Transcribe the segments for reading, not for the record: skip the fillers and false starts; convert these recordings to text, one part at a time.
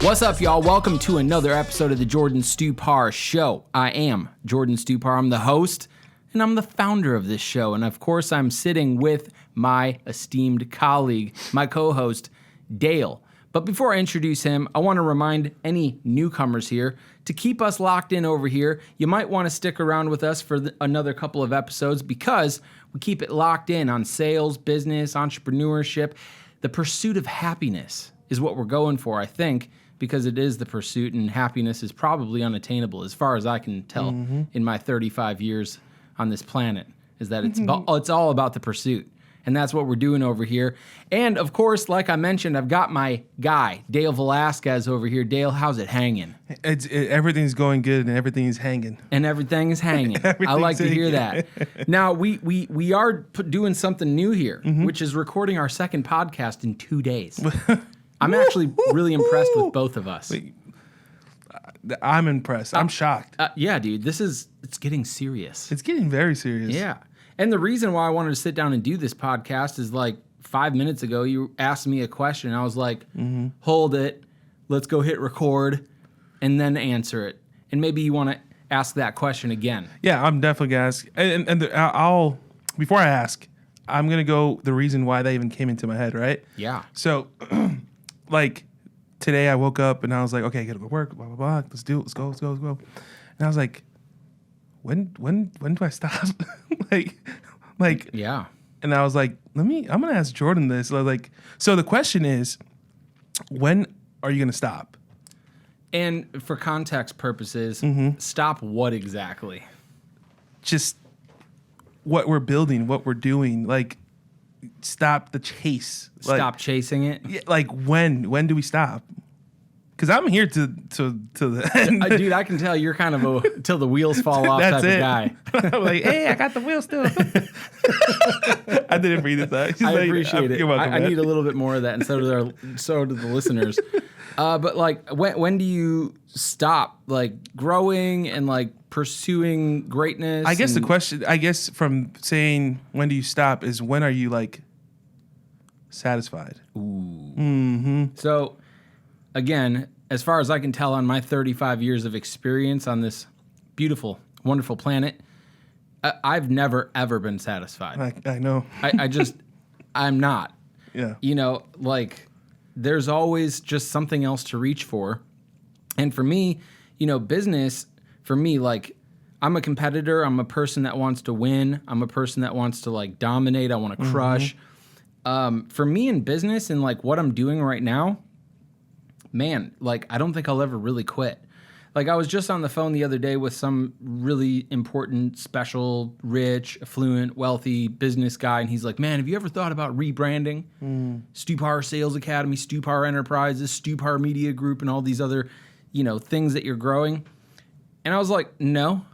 What's up, y'all? Welcome to another episode of the Jordan Stupar Show. I am Jordan Stupar. I'm the host, and I'm the founder of this show. And of course, I'm sitting with my esteemed colleague, my co-host, Dael. But before I introduce him, I want to remind any newcomers here to keep us locked in over here. You might want to stick around with us for another couple of episodes because we keep it locked in on sales, business, entrepreneurship. The pursuit of happiness is what we're going for, I think, because it is the pursuit, and happiness is probably unattainable as far as I can tell in my 35 years on this planet, is that it's all about the pursuit. And that's what we're doing over here. And of course, like I mentioned, I've got my guy, Dael Velasquez, over here. Dael, how's it hanging? Everything's going good and everything's hanging. And everything is hanging. I like to hear that. Now, we are doing something new here, which is recording our second podcast in 2 days. I'm actually really impressed with both of us. I'm impressed. I'm shocked. Yeah, dude, it's getting serious. It's getting very serious. Yeah. And the reason why I wanted to sit down and do this podcast is like 5 minutes ago, you asked me a question. I was like, hold it. Let's go hit record and then answer it. And maybe you want to ask that question again. Yeah, I'm definitely going to ask. And before I ask, I'm going to go the reason why that even came into my head, right? Yeah. So, like, today I woke up and I was like, okay, I got to go work, blah, blah, blah. Let's do it. Let's go. And I was like, when do I stop? like yeah. And I was like, I'm gonna ask Jordan this. Like, so the question is, when are you gonna stop? And for context purposes, stop what exactly? Just what we're building, what we're doing. Like, stop the chase. Stop chasing it. Yeah, like when do we stop? Because I'm here to the end. Dude, I can tell you're kind of a till the wheels fall off type of guy. I'm like, hey, I got the wheels still. I didn't read it. I appreciate it. You're welcome, I need a little bit more of that, and so do the listeners. But like, when do you stop like growing and like pursuing greatness? I guess the question, from saying when do you stop is when are you like satisfied? Ooh. So, again, as far as I can tell on my 35 years of experience on this beautiful, wonderful planet, I've never, ever been satisfied. I know. I'm not. Yeah. You know, like, there's always just something else to reach for. And for me, you know, business, for me, like, I'm a competitor. I'm a person that wants to win. I'm a person that wants to, like, dominate. I want to crush. For me in business and, like, what I'm doing right now, man, like, I don't think I'll ever really quit. Like, I was just on the phone the other day with some really important, special, rich, affluent, wealthy business guy, and he's like, man, have you ever thought about rebranding? Stupar Sales Academy, Stupar Enterprises, Stupar Media Group, and all these other, you know, things that you're growing? And I was like, no.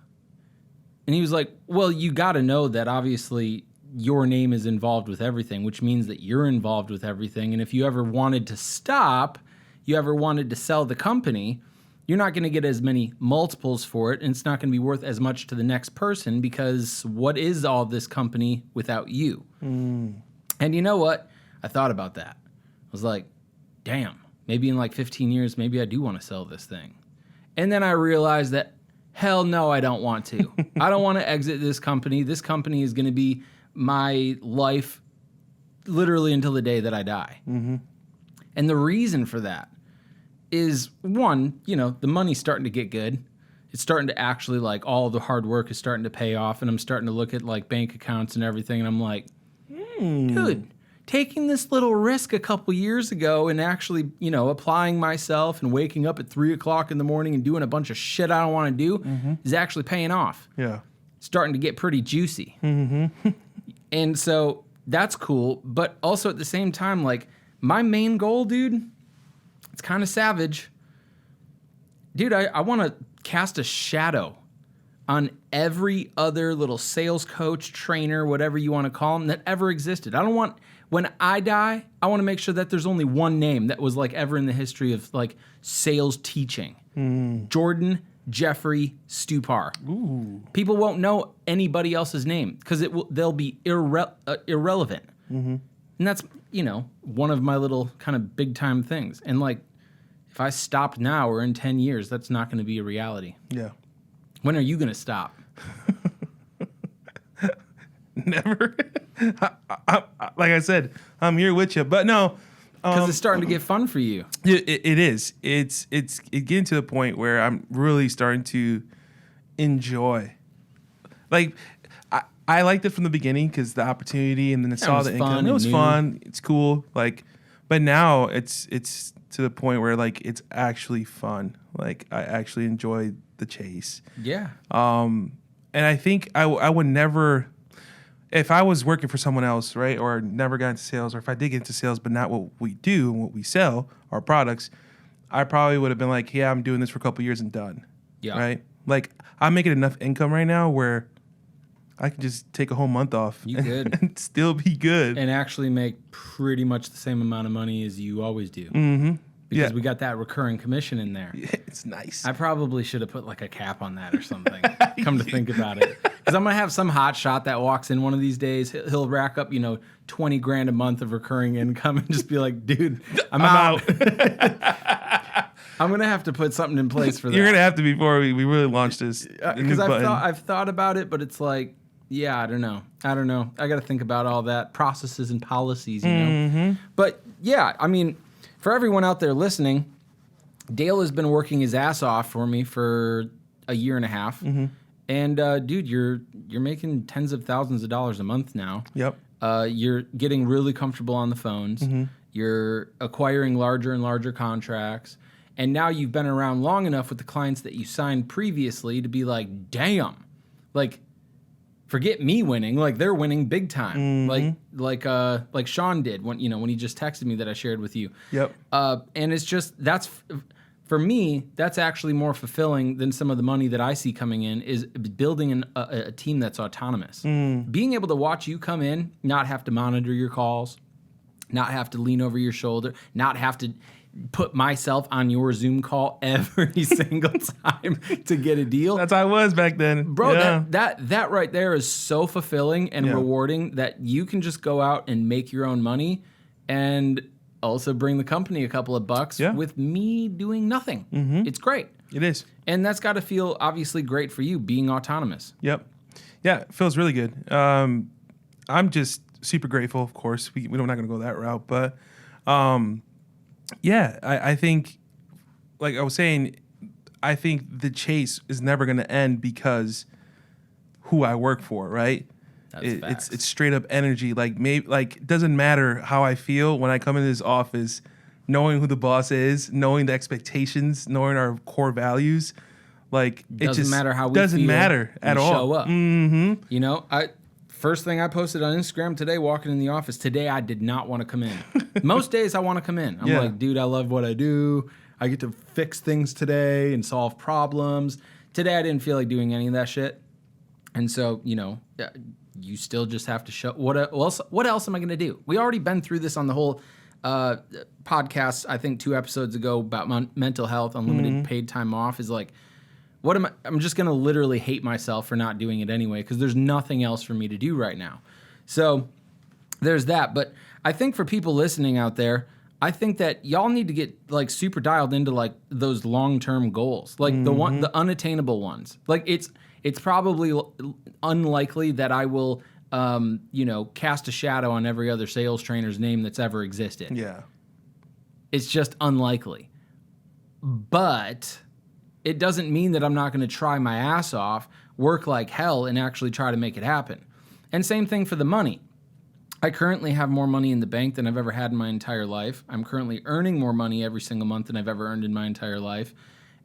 And he was like, well, you got to know that obviously your name is involved with everything, which means that you're involved with everything. And if you ever wanted to stop, you ever wanted to sell the company, you're not going to get as many multiples for it, and it's not going to be worth as much to the next person, because what is all this company without you? And you know what? I thought about that. I was like, damn, maybe in like 15 years, maybe I do want to sell this thing. And then I realized that, hell no, I don't want to. I don't want to exit this company. This company is going to be my life literally until the day that I die. And the reason for that is, one, you know, the money's starting to get good. It's starting to actually, like, all the hard work is starting to pay off, and I'm starting to look at, like, bank accounts and everything, and I'm like, dude, taking this little risk a couple years ago and actually, you know, applying myself and waking up at 3 o'clock in the morning and doing a bunch of shit I don't want to do is actually paying off. Yeah. Starting to get pretty juicy. And so that's cool, but also at the same time, like, my main goal, dude, it's kind of savage. Dude, I want to cast a shadow on every other little sales coach, trainer, whatever you want to call them, that ever existed. I don't want, when I die, I want to make sure that there's only one name that was like ever in the history of like sales teaching. Jordan Jeffrey Stupar. Ooh. People won't know anybody else's name because they'll be irrelevant. And that's, you know, one of my little kind of big time things. And like, if I stopped now or in 10 years, that's not going to be a reality. Yeah. When are you going to stop? Never. Like I said, I'm here with you, but no. Because it's starting to get fun for you. It is. It's getting to the point where I'm really starting to enjoy. Like, I liked it from the beginning because the opportunity, and then I saw the income. It was fun. It's cool. Like, but now it's to the point where like it's actually fun. Like I actually enjoy the chase. Yeah. And I think I would never, if I was working for someone else, right, or never got into sales, or if I did get into sales, but not what we do and what we sell, our products, I probably would have been like, yeah, I'm doing this for a couple years and done. Yeah. Right? Like, I'm making enough income right now where I can just take a whole month off and still be good. And actually make pretty much the same amount of money as you always do. Mm-hmm. Because we got that recurring commission in there. Yeah, it's nice. I probably should have put like a cap on that or something. Come to think about it. Because I'm going to have some hot shot that walks in one of these days. He'll rack up, $20 grand a month of recurring income and just be like, dude, I'm out. I'm going to have to put something in place for that. You're going to have to before we really launch this. Because I've thought about it, but it's like, yeah, I don't know. I got to think about all that, processes and policies, know. But yeah, I mean, for everyone out there listening, Dael has been working his ass off for me for a year and a half. And dude, you're making tens of thousands of dollars a month now. Yep. You're getting really comfortable on the phones. You're acquiring larger and larger contracts. And now you've been around long enough with the clients that you signed previously to be like, damn, like, forget me winning, like they're winning big time, like Sean did when he just texted me that I shared with you. Yep. And it's just for me, that's actually more fulfilling than some of the money that I see coming in is building a team that's autonomous. Being able to watch you come in, not have to monitor your calls, not have to lean over your shoulder, not have to put myself on your Zoom call every single time to get a deal. That's how I was back then. Bro, yeah. that right there is so fulfilling and rewarding that you can just go out and make your own money and also bring the company a couple of bucks with me doing nothing. It's great. It is. And that's got to feel obviously great for you being autonomous. Yep. Yeah, it feels really good. I'm just super grateful, of course. We're not going to go that route, but yeah, I think, like I was saying, I think the chase is never going to end because who I work for, right? It's straight up energy. Like it doesn't matter how I feel when I come into this office, knowing who the boss is, knowing the expectations, knowing our core values. Like it doesn't matter how we doesn't feel matter at all. Show up. First thing I posted on Instagram today, walking in the office. Today, I did not want to come in. Most days, I want to come in. I'm like, dude, I love what I do. I get to fix things today and solve problems. Today, I didn't feel like doing any of that shit. And so, you still just have to show. What else am I going to do? We already been through this on the whole podcast, I think 2 episodes ago about mental health, unlimited paid time off is like, I'm just going to literally hate myself for not doing it anyway because there's nothing else for me to do right now. So there's that. But I think for people listening out there, I think that y'all need to get like super dialed into like those long-term goals, like the unattainable ones. Like it's probably unlikely that I will, cast a shadow on every other sales trainer's name that's ever existed. Yeah. It's just unlikely. But it doesn't mean that I'm not going to try my ass off, work like hell, and actually try to make it happen. And same thing for the money. I currently have more money in the bank than I've ever had in my entire life. I'm currently earning more money every single month than I've ever earned in my entire life.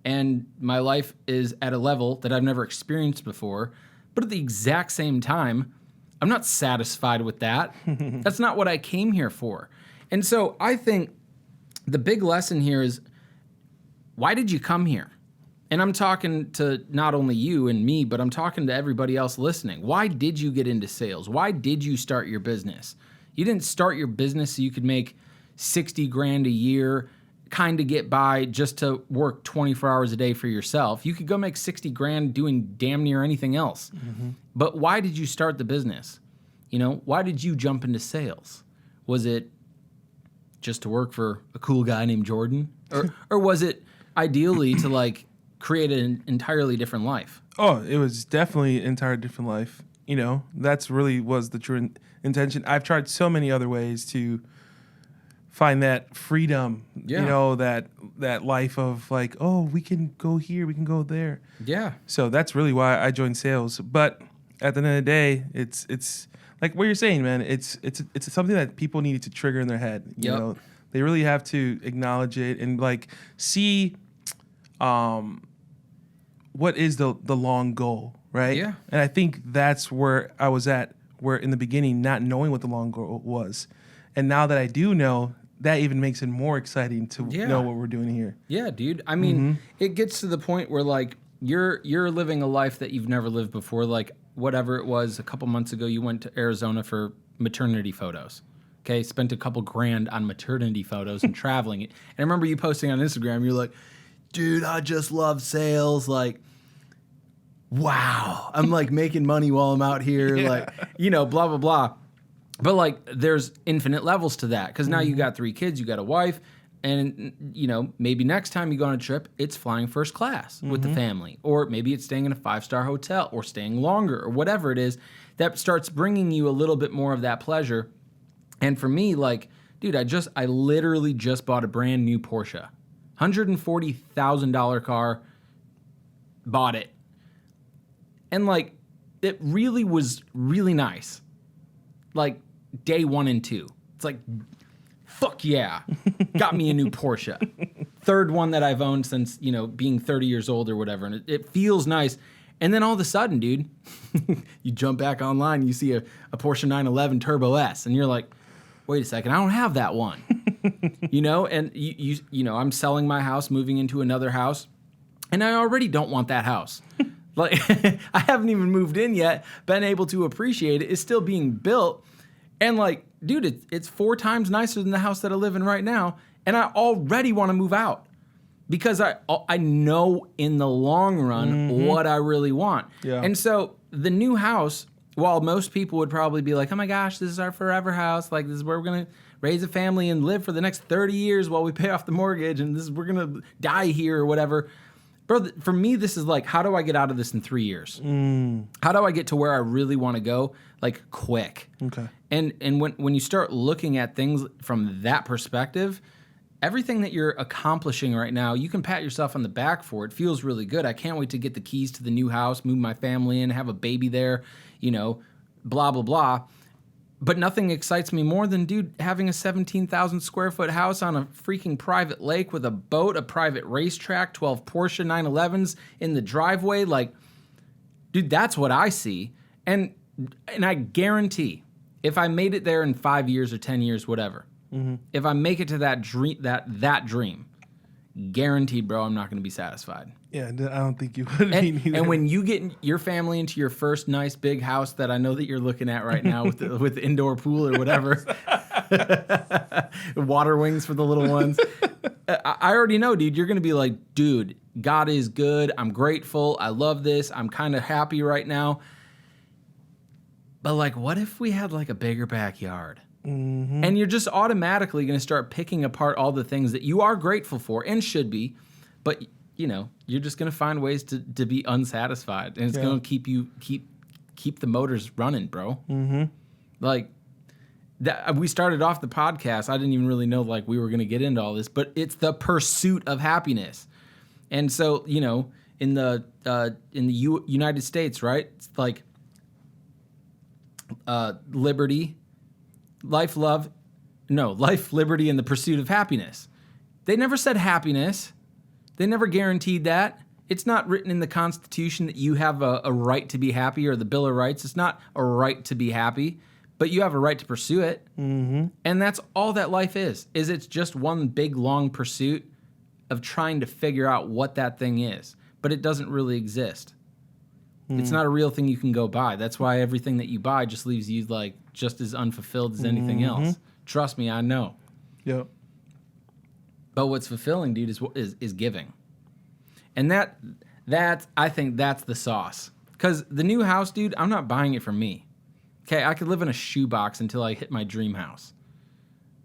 And my life is at a level that I've never experienced before. But at the exact same time, I'm not satisfied with that. That's not what I came here for. And so I think the big lesson here is, why did you come here? And I'm talking to not only you and me, but I'm talking to everybody else listening. Why did you get into sales? Why did you start your business? You didn't start your business so you could make 60 grand a year, kind of get by just to work 24 hours a day for yourself. You could go make 60 grand doing damn near anything else. But why did you start the business? Why did you jump into sales? Was it just to work for a cool guy named Jordan? Or was it ideally to like create an entirely different life? Oh, it was definitely an entirely different life. You know, that's really was the true intention. I've tried so many other ways to find that freedom. Yeah. You know, that life of like, oh, we can go here, we can go there. Yeah. So that's really why I joined sales. But at the end of the day, it's like what you're saying, man. It's something that people need to trigger in their head. You Yep. know, they really have to acknowledge it and like see, what is the long goal, right? Yeah. And I think that's where I was at, where in the beginning, not knowing what the long goal was, and now that I do know, that even makes it more exciting to know what we're doing here. Yeah, dude. I mean, it gets to the point where like you're living a life that you've never lived before. Like whatever it was, a couple months ago, you went to Arizona for maternity photos. Okay, spent a couple grand on maternity photos and traveling. And I remember you posting on Instagram. You're like, dude, I just love sales. Like, wow, I'm like making money while I'm out here. Like, you know, blah blah blah. But like, there's infinite levels to that because now you got 3 kids, you got a wife, and you know maybe next time you go on a trip, it's flying first class with the family, or maybe it's staying in a 5-star hotel, or staying longer, or whatever it is that starts bringing you a little bit more of that pleasure. And for me, like, dude, I literally just bought a brand new Porsche, $140,000 car, bought it, and like, it really was really nice. Like day 1 and 2. It's like, fuck yeah, got me a new Porsche. 3rd one that I've owned since, you know, being 30 years old or whatever. And it feels nice. And then all of a sudden, dude, you jump back online, you see a Porsche 911 Turbo S, and you're like, wait a second, I don't have that one. You know, and you know, I'm selling my house, moving into another house, and I already don't want that house. Like, I haven't even moved in yet, been able to appreciate it. It's still being built. And like, dude, it's 4 times nicer than the house that I live in right now. And I already want to move out because I know in the long run what I really want. Yeah. And so the new house, while most people would probably be like, oh my gosh, this is our forever house. Like, this is where we're going to raise a family and live for the next 30 years while we pay off the mortgage. And we're going to die here or whatever. Bro, for me, this is like, how do I get out of this in 3 years? How do I get to where I really want to go, like, quick? Okay. And when you start looking at things from that perspective, everything that you're accomplishing right now, you can pat yourself on the back for. It feels really good. I can't wait to get the keys to the new house, move my family in, have a baby there, you know, blah, blah, blah. But nothing excites me more than, dude, having a 17,000 square foot house on a freaking private lake with a boat, a private racetrack, 12 Porsche 911s in the driveway. Like, dude, that's what I see. And I guarantee if I made it there in 5 years or 10 years, whatever, if I make it to that dream, that dream, guaranteed, bro, I'm not going to be satisfied. Yeah, I don't think you would be neither. And when you get your family into your first nice big house that I know that you're looking at right now with the indoor pool or whatever, water wings for the little ones, I already know, dude, you're going to be like, dude, God is good. I'm grateful. I love this. I'm kind of happy right now. But like, what if we had like a bigger backyard? And you're just automatically going to start picking apart all the things that you are grateful for and should be, but you know, you're just going to find ways to be unsatisfied, and it's going to keep the motors running, bro. Like that, we started off the podcast. I didn't even really know like we were going to get into all this, but it's the pursuit of happiness. And so, you know, in the United States, right? It's like liberty, life, liberty, and the pursuit of happiness. They never said happiness. They never guaranteed that. It's not written in the Constitution that you have a right to be happy, or the Bill of Rights. It's not a right to be happy, but you have a right to pursue it. And that's all that life is it's just one big, long pursuit of trying to figure out what that thing is. But it doesn't really exist. It's not a real thing you can go buy. That's why everything that you buy just leaves you like just as unfulfilled as anything else. Trust me, I know. Yep. But what's fulfilling, dude, is giving. And that I think that's the sauce. Because the new house, dude, I'm not buying it for me. Okay, I could live in a shoebox until I hit my dream house.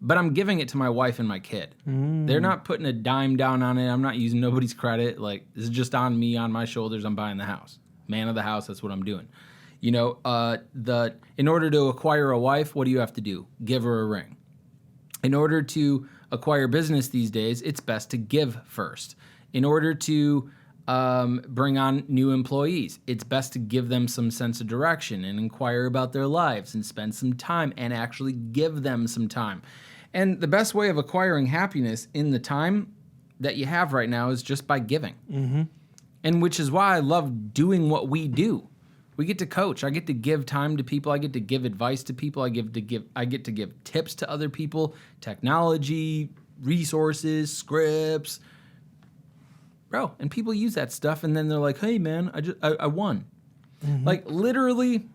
but I'm giving it to my wife and my kid. They're not putting a dime down on it. I'm not using nobody's credit. Like, this is just on me, on my shoulders. I'm buying the house. Man of the house, that's what I'm doing. You know, in order to acquire a wife, what do you have to do? Give her a ring. In order to acquire business these days, it's best to give first. In order to bring on new employees, it's best to give them some sense of direction and inquire about their lives and spend some time and actually give them some time. And the best way of acquiring happiness in the time that you have right now is just by giving. And which is why I love doing what we do. We get to coach. I get to give time to people. I get to give advice to people. I get to give tips to other people, technology, resources, scripts. Bro, and people use that stuff and then they're like, "Hey man, I won." Like literally,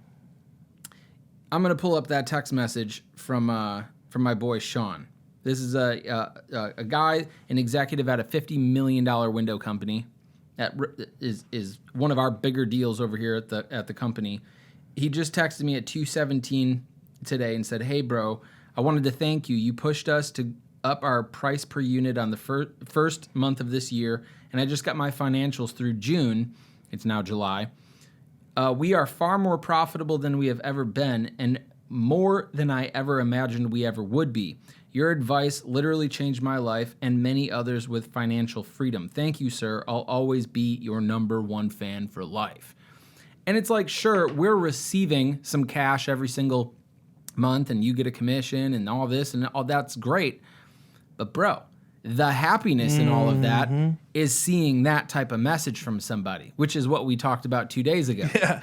I'm going to pull up that text message from my boy Sean. This is a guy, an executive at a $50 million window company. That is one of our bigger deals over here at the company. He just texted me at 2:17 today and said, "Hey, bro, I wanted to thank you. You pushed us to up our price per unit on the first month of this year, and I just got my financials through June. It's now July. We are far more profitable than we have ever been, and more than I ever imagined we ever would be. Your advice literally changed my life and many others with financial freedom. Thank you, sir. I'll always be your #1 fan for life." And it's like, sure, we're receiving some cash every single month and you get a commission and all this and all that's great. But bro, the happiness in all of that is seeing that type of message from somebody, which is what we talked about 2 days ago. Yeah.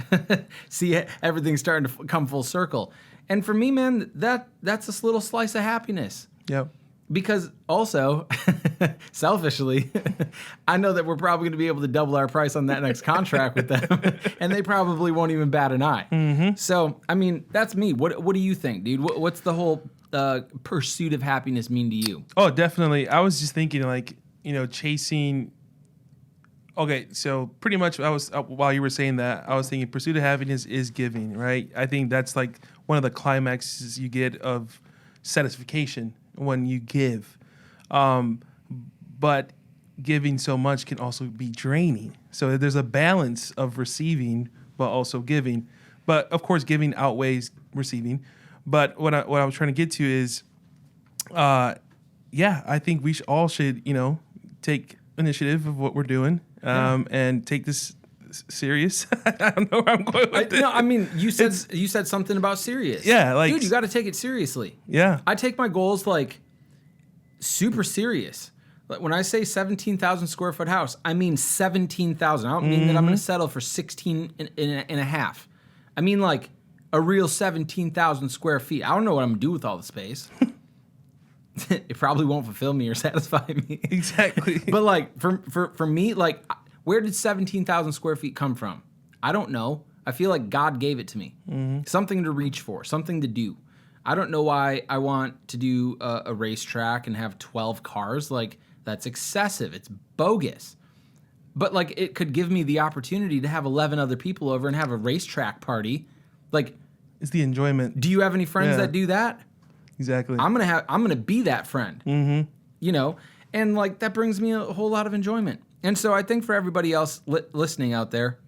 See, everything's starting to come full circle. And for me, man, that's a little slice of happiness. Yep. Because also, selfishly, I know that we're probably going to be able to double our price on that next contract with them, and they probably won't even bat an eye. So, I mean, that's me. What do you think, dude? What's the whole pursuit of happiness mean to you? Oh, definitely. I was just thinking, like, chasing. Okay, so pretty much, while you were saying that, I was thinking pursuit of happiness is giving, right? I think that's like one of the climaxes you get of satisfaction when you give. But giving so much can also be draining. So there's a balance of receiving, but also giving. But of course, giving outweighs receiving. But what I was trying to get to is, I think we all should, take initiative of what we're doing, and take this serious. I don't know where I'm going with it. No, I mean, you said something about serious. Yeah, like, dude, you got to take it seriously. Yeah, I take my goals like super serious. Like when I say 17,000 square foot house, I mean 17,000. I don't mean that I'm going to settle for 16 and a half. I mean like a real 17,000 square feet. I don't know what I'm going to do with all the space. It probably won't fulfill me or satisfy me. Exactly. But like for me, like, where did 17,000 square feet come from? I don't know. I feel like God gave it to me. Something to reach for, something to do. I don't know why I want to do a racetrack and have 12 cars. Like, that's excessive. It's bogus. But like, it could give me the opportunity to have 11 other people over and have a racetrack party. Like, it's the enjoyment. Do you have any friends that do that? Exactly. I'm gonna be that friend. And like, that brings me a whole lot of enjoyment. And so I think for everybody else listening out there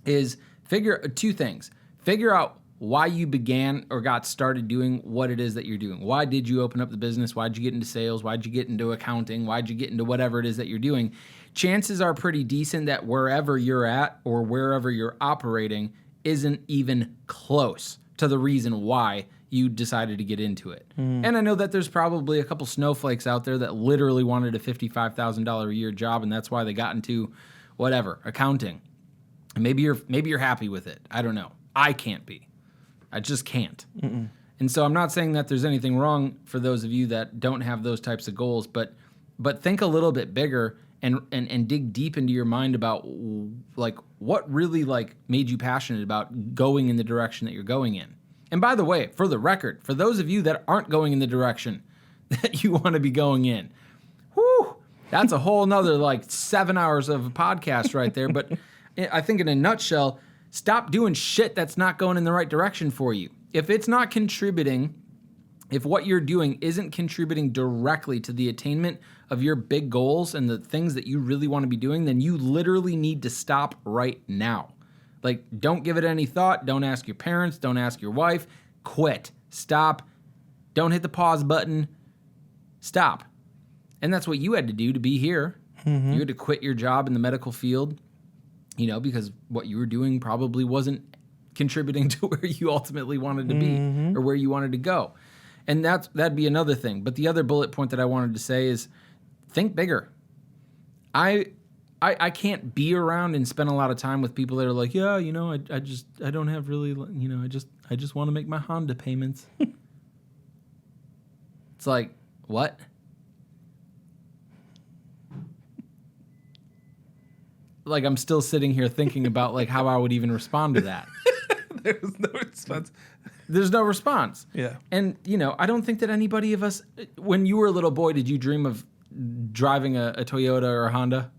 is figure two things. Figure out why you began or got started doing what it is that you're doing. Why did you open up the business? Why'd you get into sales? Why'd you get into accounting? Why'd you get into whatever it is that you're doing? Chances are pretty decent that wherever you're at or wherever you're operating isn't even close to the reason why you decided to get into it. And I know that there's probably a couple snowflakes out there that literally wanted a $55,000 a year job, and that's why they got into whatever, accounting. And maybe you're happy with it. I don't know. I can't be. I just can't. And so I'm not saying that there's anything wrong for those of you that don't have those types of goals, but think a little bit bigger and dig deep into your mind about like what really like made you passionate about going in the direction that you're going in. And by the way, for the record, for those of you that aren't going in the direction that you want to be going in, whew, that's a whole nother like 7 hours of a podcast right there. But I think in a nutshell, stop doing shit that's not going in the right direction for you. If it's not contributing If what you're doing isn't contributing directly to the attainment of your big goals and the things that you really want to be doing, then you literally need to stop right now. Like, don't give it any thought. Don't ask your parents. Don't ask your wife. Quit. Stop. Don't hit the pause button. Stop. And that's what you had to do to be here. Mm-hmm. You had to quit your job in the medical field, because what you were doing probably wasn't contributing to where you ultimately wanted to be or where you wanted to go. And that'd be another thing. But the other bullet point that I wanted to say is think bigger. I can't be around and spend a lot of time with people that are like, yeah, I don't have really, I just want to make my Honda payments. It's like, what? Like, I'm still sitting here thinking about like how I would even respond to that. There's no response. There's no response. Yeah. And, I don't think that anybody of us, when you were a little boy, did you dream of driving a Toyota or a Honda?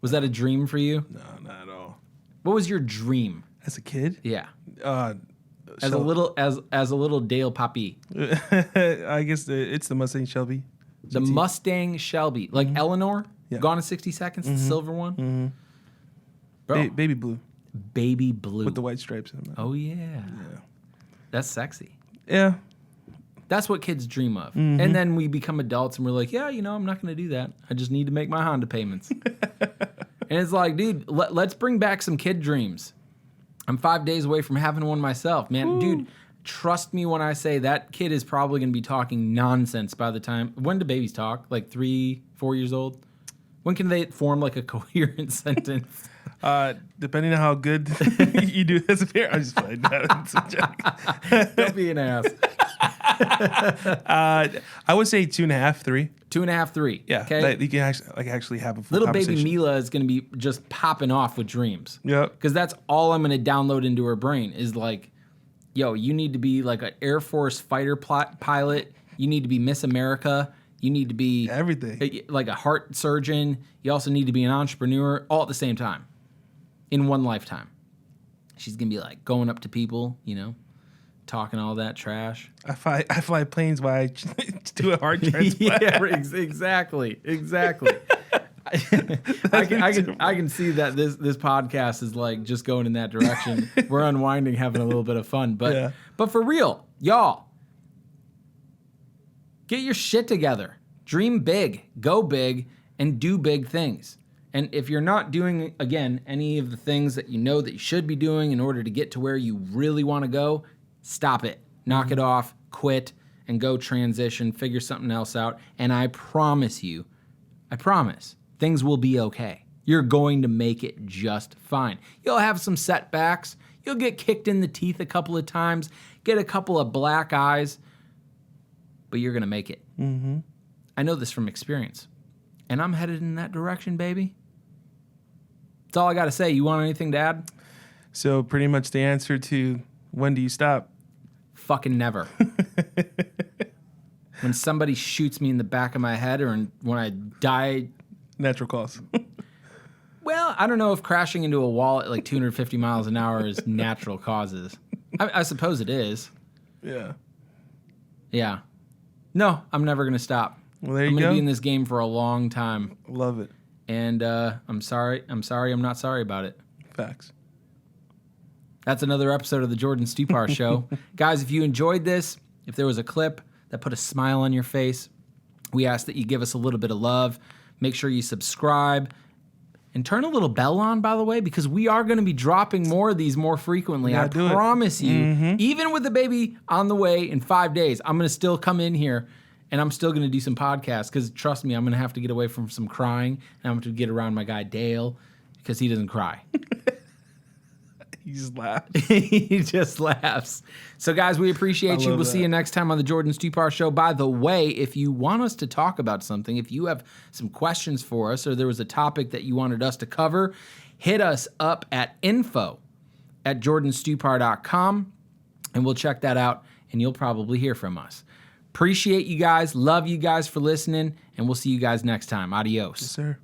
Was that a dream for you? No, not at all. What was your dream? As a kid? Yeah. As a little Dael Papi. I guess it's the Mustang Shelby. GT. The Mustang Shelby. Like Eleanor? Yeah. Gone in 60 Seconds, the silver one? Mm-hmm. Bro. Baby blue. Baby blue. With the white stripes in them. Oh, yeah. That's sexy. Yeah. That's what kids dream of. Mm-hmm. And then we become adults and we're like, yeah, I'm not going to do that. I just need to make my Honda payments. And it's like, dude, let's bring back some kid dreams. I'm 5 days away from having one myself, man. Ooh. Dude, trust me when I say that kid is probably going to be talking nonsense by the time. When do babies talk? Like 3, 4 years old? When can they form like a coherent sentence? Depending on how good you do as a parent. I'm just playing. Don't be an ass. I would say 2.5, 3. 2.5, 3. Yeah. Okay. You can actually have a full little conversation. baby Mila is going to be just popping off with dreams. Yep. Because that's all I'm going to download into her brain is like, yo, you need to be like an Air Force fighter pilot. You need to be Miss America. You need to be everything, like a heart surgeon. You also need to be an entrepreneur all at the same time in one lifetime. She's going to be like going up to people, talking all that trash. I fly planes while I do a heart transplant. Yeah, exactly. I can see that this podcast is like just going in that direction. We're unwinding, having a little bit of fun. But for real, y'all, get your shit together. Dream big, go big, and do big things. And if you're not doing, again, any of the things that you know that you should be doing in order to get to where you really want to go, stop it. Knock it off, quit, and go transition, figure something else out. And I promise, things will be okay. You're going to make it just fine. You'll have some setbacks. You'll get kicked in the teeth a couple of times, get a couple of black eyes, but you're going to make it. Mm-hmm. I know this from experience. And I'm headed in that direction, baby. That's all I got to say. You want anything to add? So pretty much the answer to when do you stop? Fucking never. When somebody shoots me in the back of my head or when I die. Natural cause. Well, I don't know if crashing into a wall at like 250 miles an hour is natural causes. I suppose it is. Yeah. Yeah. No, I'm never going to stop. Well, there you I'm go. going to be in this game for a long time. Love it. And I'm sorry. I'm not sorry about it. Facts. That's another episode of the Jordan Stupar Show. Guys, if you enjoyed this, if there was a clip that put a smile on your face, we ask that you give us a little bit of love. Make sure you subscribe. And turn a little bell on, by the way, because we are going to be dropping more of these more frequently. I promise you, even with the baby on the way in 5 days, I'm going to still come in here and I'm still going to do some podcasts because trust me, I'm going to have to get away from some crying and I'm going to get around my guy Dael because he doesn't cry. He just laughs. He just laughs. So, guys, we appreciate you. We'll see you next time on the Jordan Stupar Show. By the way, if you want us to talk about something, if you have some questions for us or there was a topic that you wanted us to cover, hit us up at info@jordanstupar.com, and we'll check that out, and you'll probably hear from us. Appreciate you guys. Love you guys for listening, and we'll see you guys next time. Adios. Yes, sir.